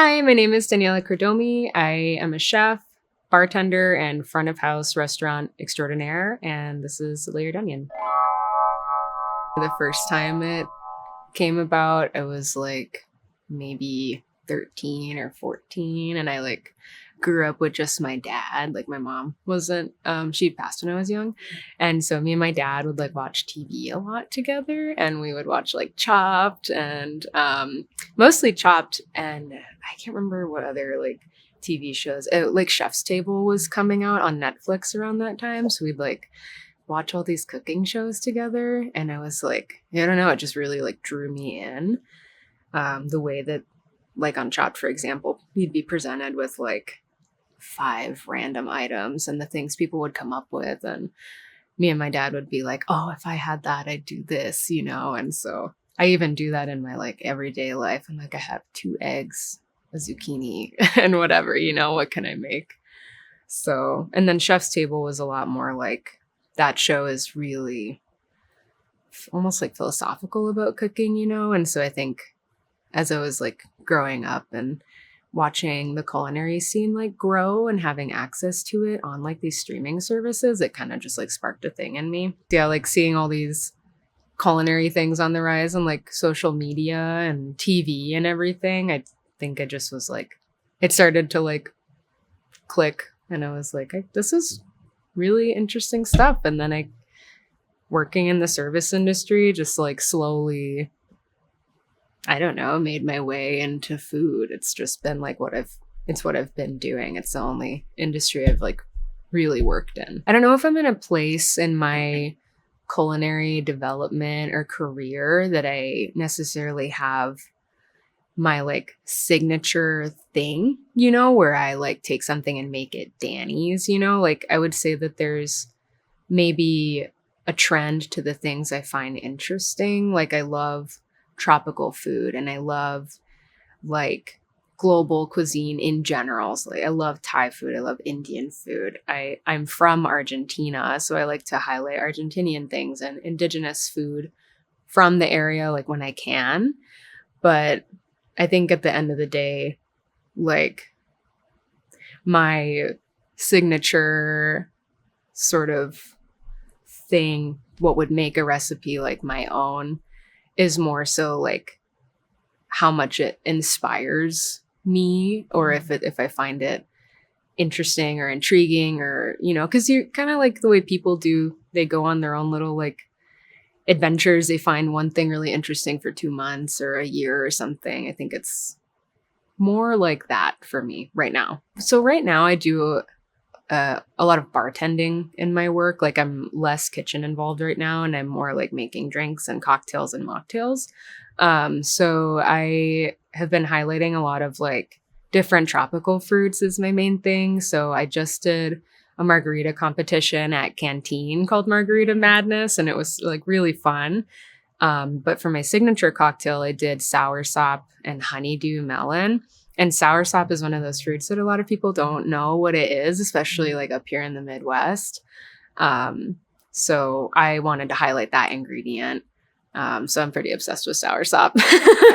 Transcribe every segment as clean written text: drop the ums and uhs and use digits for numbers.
Hi, my name is Dani Cordomi. I am a chef, bartender, and front of house restaurant extraordinaire, and this is the Layered Onion. The first time it came about, I was like maybe 13 or 14, and I grew up with just my dad. Like my mom wasn't she passed when I was young. And so me and my dad would watch TV a lot together, and we would watch Chopped and mostly Chopped, and I can't remember what other TV shows. Chef's Table was coming out on Netflix around that time, so we'd watch all these cooking shows together, and I was I don't know, it just really drew me in. The way that on Chopped, for example, you'd be presented with 5 random items and the things people would come up with, and me and my dad would be like, oh, if I had that, I'd do this, and so I even do that in my everyday life. I'm I have 2 eggs, a zucchini, and whatever, what can I make? So, and then Chef's Table was a lot more that show is really almost philosophical about cooking, and so I think as I was growing up and watching the culinary scene grow and having access to it on these streaming services, it kind of just sparked a thing in me. Yeah, seeing all these culinary things on the rise on social media and TV and everything, I think I just was it started to click, and I was this is really interesting stuff. And then I working in the service industry just slowly, I don't know, made my way into food. It's just been what I've been doing. It's the only industry I've really worked in. I don't know if I'm in a place in my culinary development or career that I necessarily have my signature thing, where I take something and make it Dani's, I would say that there's maybe a trend to the things I find interesting. I love tropical food, and I love global cuisine in general. So I love Thai food, I love Indian food. I'm from Argentina, so I like to highlight Argentinian things and indigenous food from the area when I can. But I think at the end of the day, my signature sort of thing, what would make a recipe my own, is more so how much it inspires me, or if I find it interesting or intriguing, or because you're kind of the way people do, they go on their own little adventures. They find one thing really interesting for 2 months or a year or something. I think it's more like that for me right now. So right now I do a lot of bartending in my work. I'm less kitchen involved right now, and I'm more making drinks and cocktails and mocktails. So I have been highlighting a lot of different tropical fruits is my main thing. So I just did a margarita competition at Canteen called Margarita Madness, and it was really fun. But for my signature cocktail, I did soursop and honeydew melon. And soursop is one of those fruits that a lot of people don't know what it is, especially up here in the Midwest. So I wanted to highlight that ingredient. So I'm pretty obsessed with soursop,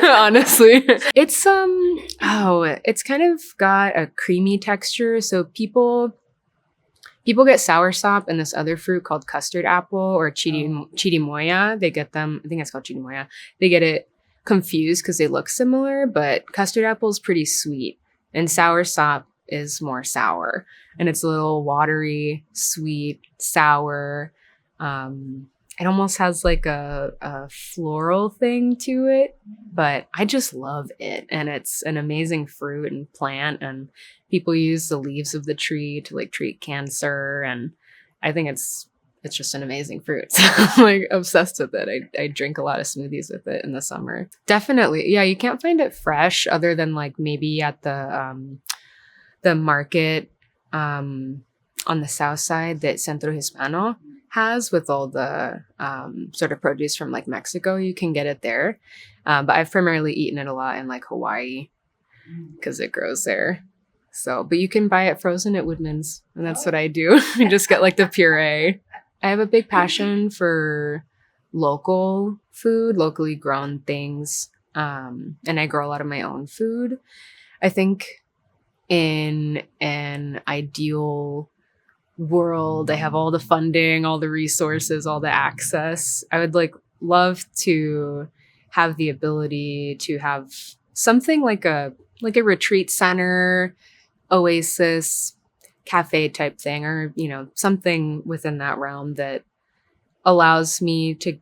honestly. It's it's kind of got a creamy texture. So people get soursop and this other fruit called custard apple or chirimoya. They get them, I think it's called chirimoya. They get it confused because they look similar, but custard apple is pretty sweet and soursop is more sour, and it's a little watery, sweet, sour. It almost has a floral thing to it, but I just love it. And it's an amazing fruit and plant, and people use the leaves of the tree to treat cancer. And I think it's just an amazing fruit. So I'm obsessed with it. I drink a lot of smoothies with it in the summer. Definitely. Yeah, you can't find it fresh other than maybe at the market on the south side that Centro Hispano has, with all the sort of produce from Mexico. You can get it there. But I've primarily eaten it a lot in Hawaii because it grows there. So, but you can buy it frozen at Woodman's, and that's what I do. You just get the puree. I have a big passion for local food, locally grown things. And I grow a lot of my own food. I think in an ideal world, I have all the funding, all the resources, all the access. I would love to have the ability to have something like a retreat center, oasis, cafe type thing, or something within that realm that allows me to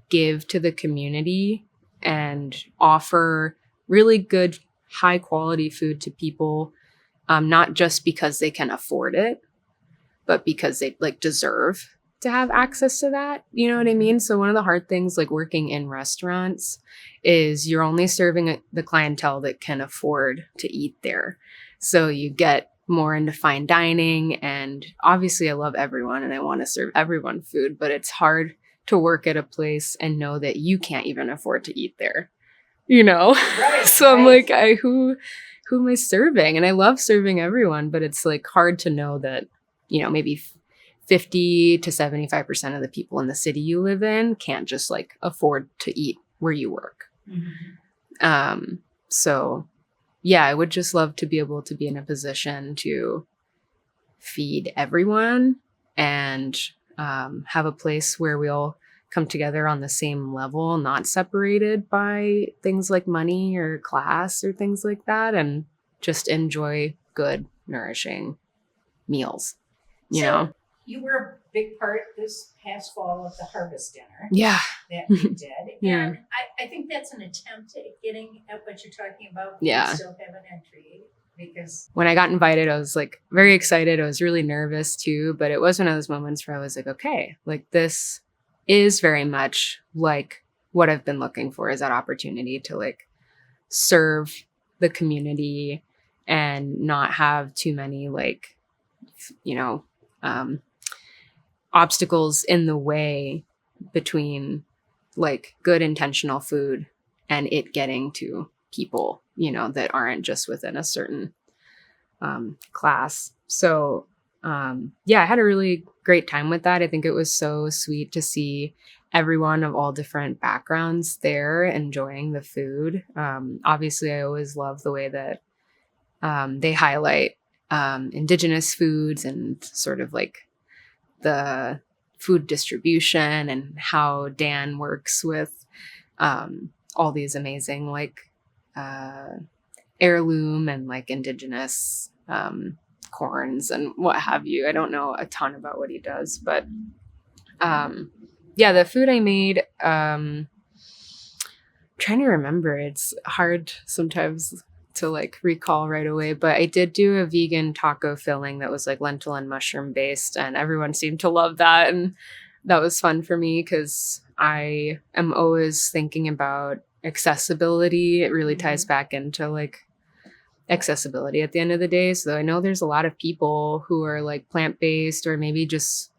give to the community and offer really good, high quality food to people, not just because they can afford it, but because they deserve to have access to that. You know what I mean? So one of the hard things working in restaurants is you're only serving the clientele that can afford to eat there. So you get more into fine dining, and obviously I love everyone and I want to serve everyone food, but it's hard to work at a place and know that you can't even afford to eat there, Right, so I'm like, who am I serving? And I love serving everyone, but it's hard to know that maybe 50 to 75% of the people in the city you live in can't just afford to eat where you work. Mm-hmm. So yeah, I would just love to be able to be in a position to feed everyone and have a place where we all come together on the same level, not separated by things like money or class or things like that, and just enjoy good, nourishing meals. So you were a big part this past fall of the harvest dinner. Yeah. That we did. Yeah. And I think that's an attempt at getting at what you're talking about. Yeah. You still have an entry because when I got invited, I was very excited. I was really nervous too, but it was one of those moments where I was okay, this is very much what I've been looking for, is that opportunity to serve the community and not have too many obstacles in the way between good intentional food and it getting to people, that aren't just within a certain class. So yeah, I had a really great time with that. I think it was so sweet to see everyone of all different backgrounds there enjoying the food. Obviously, I always love the way that they highlight indigenous foods and sort of the food distribution and how Dan works with all these amazing heirloom and indigenous corns and what have you. I don't know a ton about what he does, but yeah, the food I made, trying to remember, it's hard sometimes to recall right away, but I did do a vegan taco filling that was lentil and mushroom based, and everyone seemed to love that, and that was fun for me because I am always thinking about accessibility. It really ties back into accessibility at the end of the day. So I know there's a lot of people who are plant-based or maybe just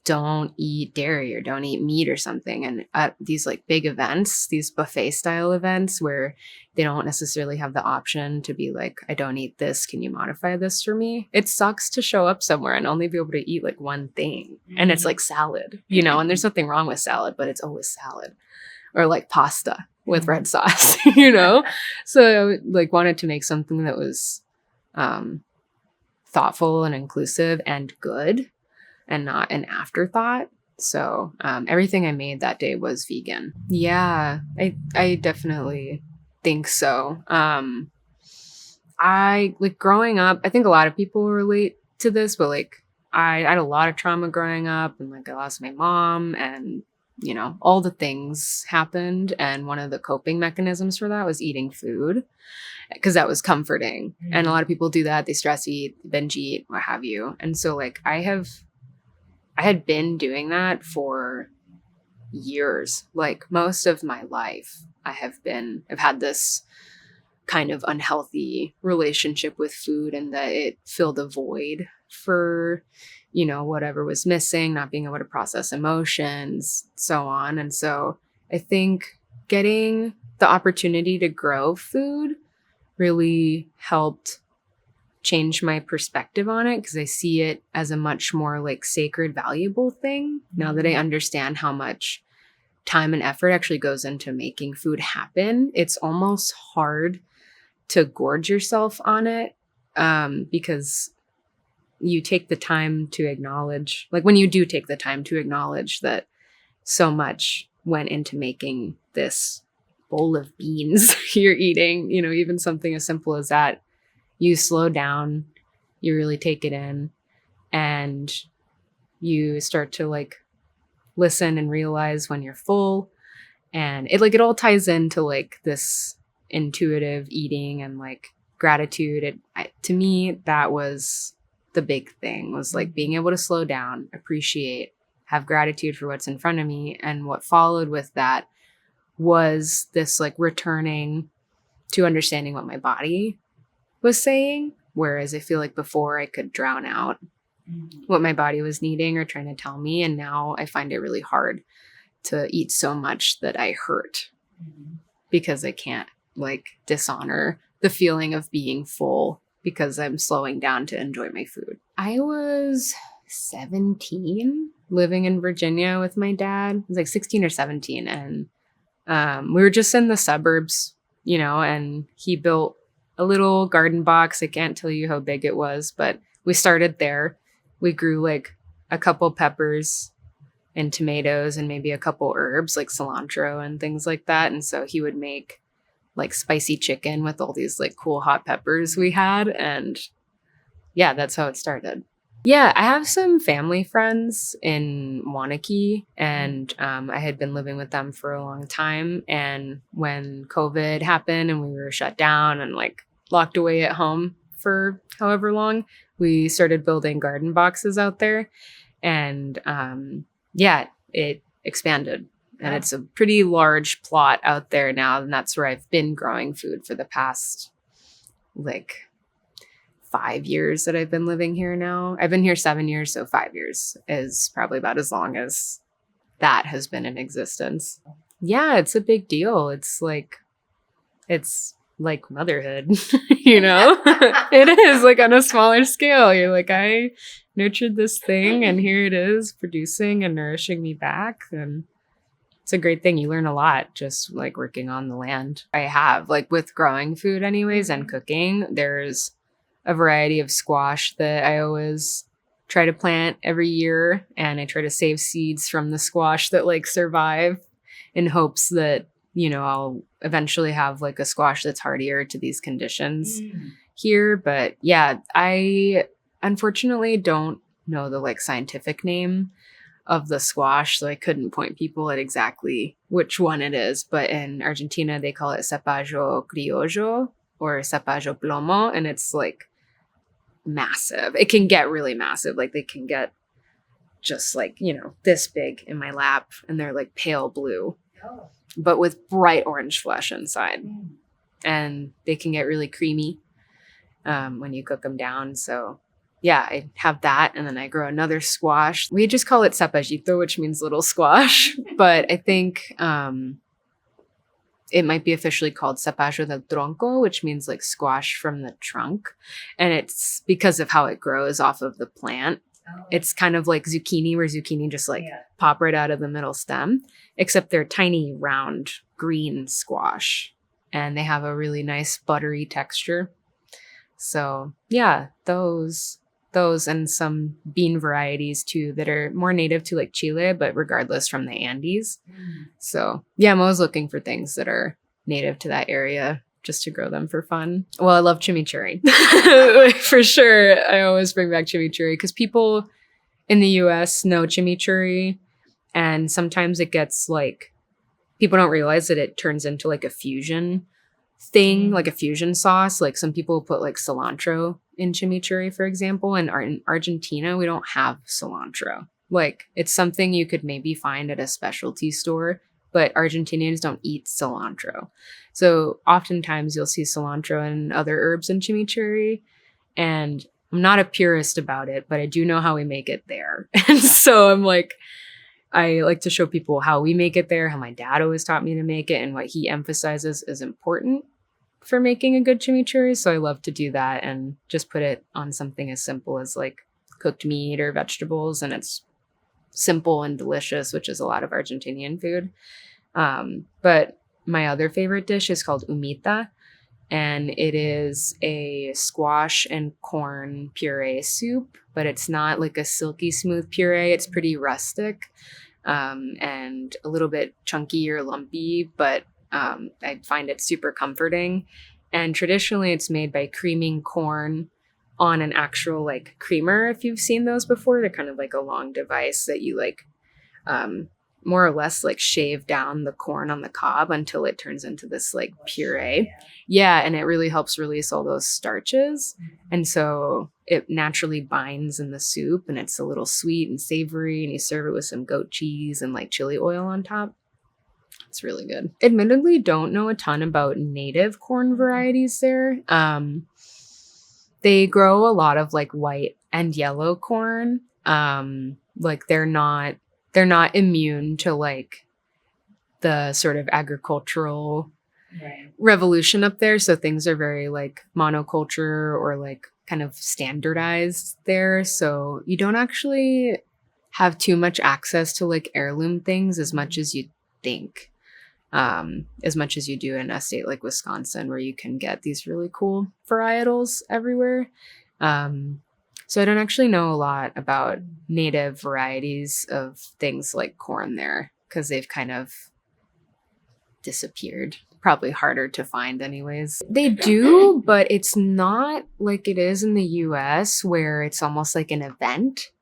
don't eat dairy or don't eat meat or something. And at these big events, these buffet style events where they don't necessarily have the option to be I don't eat this. Can you modify this for me? It sucks to show up somewhere and only be able to eat one thing. Mm-hmm. And it's salad, and there's nothing wrong with salad, but it's always salad or pasta with red sauce, So I wanted to make something that was thoughtful and inclusive and good and not an afterthought. So everything I made that day was vegan. Yeah, I definitely think so. I growing up, I think a lot of people relate to this, but I had a lot of trauma growing up, and I lost my mom, and all the things happened. And one of the coping mechanisms for that was eating food because that was comforting. Mm-hmm. And a lot of people do that. They stress eat, binge eat, what have you. And so I had been doing that for years. Most of my life, I've had this kind of unhealthy relationship with food, and that it filled a void for whatever was missing, not being able to process emotions, so on. And so I think getting the opportunity to grow food really helped change my perspective on it, because I see it as a much more sacred, valuable thing now that I understand how much time and effort actually goes into making food happen. It's almost hard to gorge yourself on it, because you take the time to acknowledge, like when you do take the time to acknowledge that so much went into making this bowl of beans you're eating, you know, even something as simple as that, you slow down, you really take it in, and you start to like listen and realize when you're full. And it all ties into like this intuitive eating and like gratitude. To me, that was the big thing, was like being able to slow down, appreciate, have gratitude for what's in front of me. And what followed with that was this like returning to understanding what my body was saying. Whereas I feel like before I could drown out what my body was needing or trying to tell me. And now I find it really hard to eat so much that I hurt because I can't like dishonor the feeling of being full because I'm slowing down to enjoy my food. I was 17 living in Virginia with my dad. I was like 16 or 17. And we were just in the suburbs, you know, and he built a little garden box. I can't tell you how big it was, but we started there. We grew like a couple peppers and tomatoes and maybe a couple herbs like cilantro and things like that. And so he would make like spicy chicken with all these like cool hot peppers we had. And yeah, that's how it started. Yeah, I have some family friends in Wanakee, and I had been living with them for a long time. And when COVID happened and we were shut down and like locked away at home for however long, we started building garden boxes out there. And yeah, it expanded. And it's a pretty large plot out there now. And that's where I've been growing food for the past like 5 years that I've been living here now. I've been here 7 years, so 5 years is probably about as long as that has been in existence. Yeah, it's a big deal. It's like motherhood, you know? It is like on a smaller scale. You're like, I nurtured this thing and here it is producing and nourishing me back. And it's a great thing. You learn a lot just like working on the land. I have like with growing food anyways and cooking, there's a variety of squash that I always try to plant every year. And I try to save seeds from the squash that like survive in hopes that, you know, I'll eventually have like a squash that's hardier to these conditions here. But yeah, I unfortunately don't know the like scientific name of the squash, so I couldn't point people at exactly which one it is. But in Argentina, they call it cepayo criollo or cepayo plomo, and it's like massive. It can get really massive. Like they can get just like, you know, this big in my lap, and they're like pale blue, but with bright orange flesh inside. And they can get really creamy when you cook them down. So yeah, I have that. And then I grow another squash. We just call it cepallito, which means little squash. But I think it might be officially called cepayo del tronco, which means like squash from the trunk. And it's because of how it grows off of the plant. It's kind of like zucchini, where zucchini just like pop right out of the middle stem, except they're tiny, round, green squash. And they have a really nice buttery texture. So yeah, those and some bean varieties too that are more native to like Chile, but regardless from the Andes. So yeah, I'm always looking for things that are native to that area just to grow them for fun. Well, I love chimichurri. For sure. I always bring back chimichurri because people in the US know chimichurri, and sometimes it gets like, people don't realize that it turns into like a fusion thing, like a fusion sauce. Like some people put like cilantro in chimichurri, for example. And in Argentina, we don't have cilantro. Like it's something you could maybe find at a specialty store, but Argentinians don't eat cilantro. So oftentimes you'll see cilantro and other herbs in chimichurri. And I'm not a purist about it, but I do know how we make it there. And so I'm like, I like to show people how we make it there, how my dad always taught me to make it, and what he emphasizes is important for making a good chimichurri. So I love to do that and just put it on something as simple as like cooked meat or vegetables. And it's simple and delicious, which is a lot of Argentinian food. But my other favorite dish is called humita. and it is a squash and corn puree soup, but it's not like a silky smooth puree. It's pretty rustic, and a little bit chunky or lumpy, but I find it super comforting. And traditionally, it's made by creaming corn on an actual like creamer. If you've seen those before, they're kind of like a long device that you like more or less like shave down the corn on the cob until it turns into this like puree. Yeah, and it really helps release all those starches. And so it naturally binds in the soup, and it's a little sweet and savory, and you serve it with some goat cheese and like chili oil on top. It's really good. Admittedly, don't know a ton about native corn varieties there. They grow a lot of like white and yellow corn. Like they're not immune to like the sort of agricultural revolution up there. So things are very like monoculture or like kind of standardized there. So you don't actually have too much access to like heirloom things as much as you think, as much as you do in a state like Wisconsin, where you can get these really cool varietals everywhere. So I don't actually know a lot about native varieties of things like corn there, because they've kind of disappeared. Probably harder to find anyways. They do, but it's not like it is in the US, where it's almost like an event,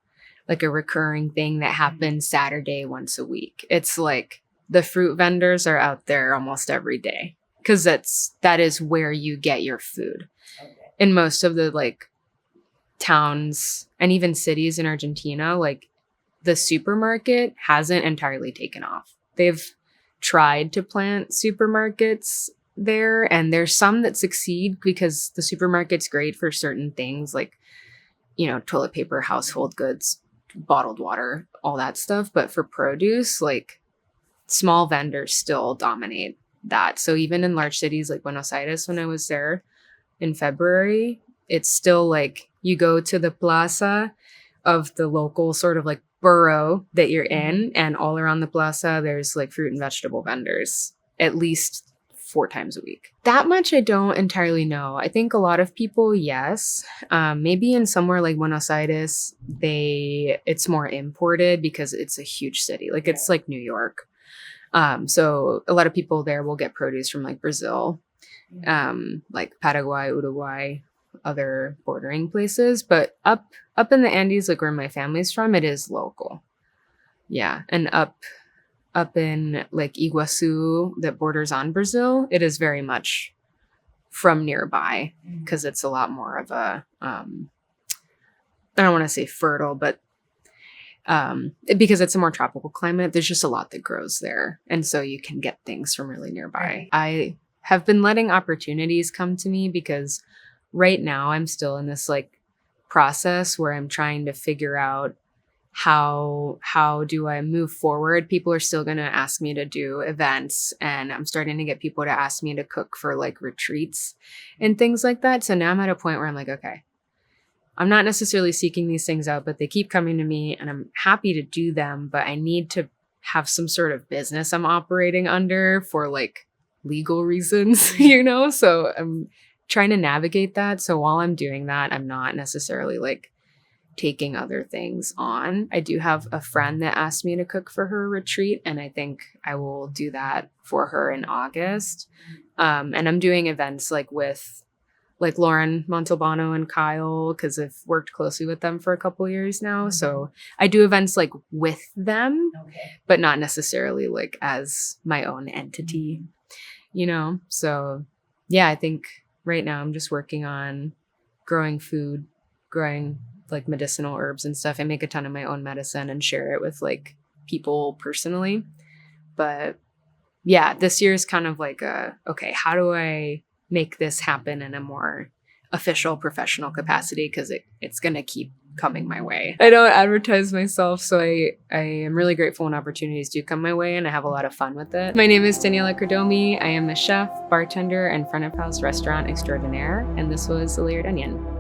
like a recurring thing that happens Saturday once a week. It's like the fruit vendors are out there almost every day, because that is where you get your food. In most of the like towns and even cities in Argentina, like the supermarket hasn't entirely taken off. They've tried to plant supermarkets there, and there's some that succeed because the supermarket's great for certain things like, you know, toilet paper, household goods, bottled water, all that stuff. But for produce, like small vendors still dominate that. So even in large cities like Buenos Aires, when I was there in February, it's still like you go to the plaza of the local sort of like borough that you're in, and all around the plaza there's like fruit and vegetable vendors at least 4 times a week. That much I don't entirely know. I think a lot of people, yes. Maybe in somewhere like Buenos Aires, it's more imported because it's a huge city. Like it's like New York. So a lot of people there will get produce from like Brazil, like Paraguay, Uruguay, other bordering places. But up in the Andes, like where my family's from, it is local. Yeah. And up in like Iguazu that borders on Brazil, it is very much from nearby, because it's a lot more of a I don't want to say fertile, but because it's a more tropical climate, there's just a lot that grows there. And so you can get things from really nearby. I have been letting opportunities come to me, because right now I'm still in this like process where I'm trying to figure out how do I move forward. People are still going to ask me to do events, and I'm starting to get people to ask me to cook for like retreats and things like that. So now I'm at a point where I'm like, okay, I'm not necessarily seeking these things out, but they keep coming to me and I'm happy to do them, but I need to have some sort of business I'm operating under for like legal reasons, you know? So I'm trying to navigate that. So while I'm doing that, I'm not necessarily like taking other things on. I do have a friend that asked me to cook for her retreat, and I think I will do that for her in August. And I'm doing events like with like Lauren Montalbano and Kyle, because I've worked closely with them for a couple years now. So I do events like with them, but not necessarily like as my own entity, you know? So yeah, I think right now I'm just working on growing food, growing like medicinal herbs and stuff. I make a ton of my own medicine and share it with like people personally. But yeah, this year is kind of like okay, how do I make this happen in a more official professional capacity? Because it's going to keep coming my way. I don't advertise myself, so I am really grateful when opportunities do come my way, and I have a lot of fun with it. My name is Dani Cordomi. I am a chef, bartender, and front of house restaurant extraordinaire, and this was A Layered Onion.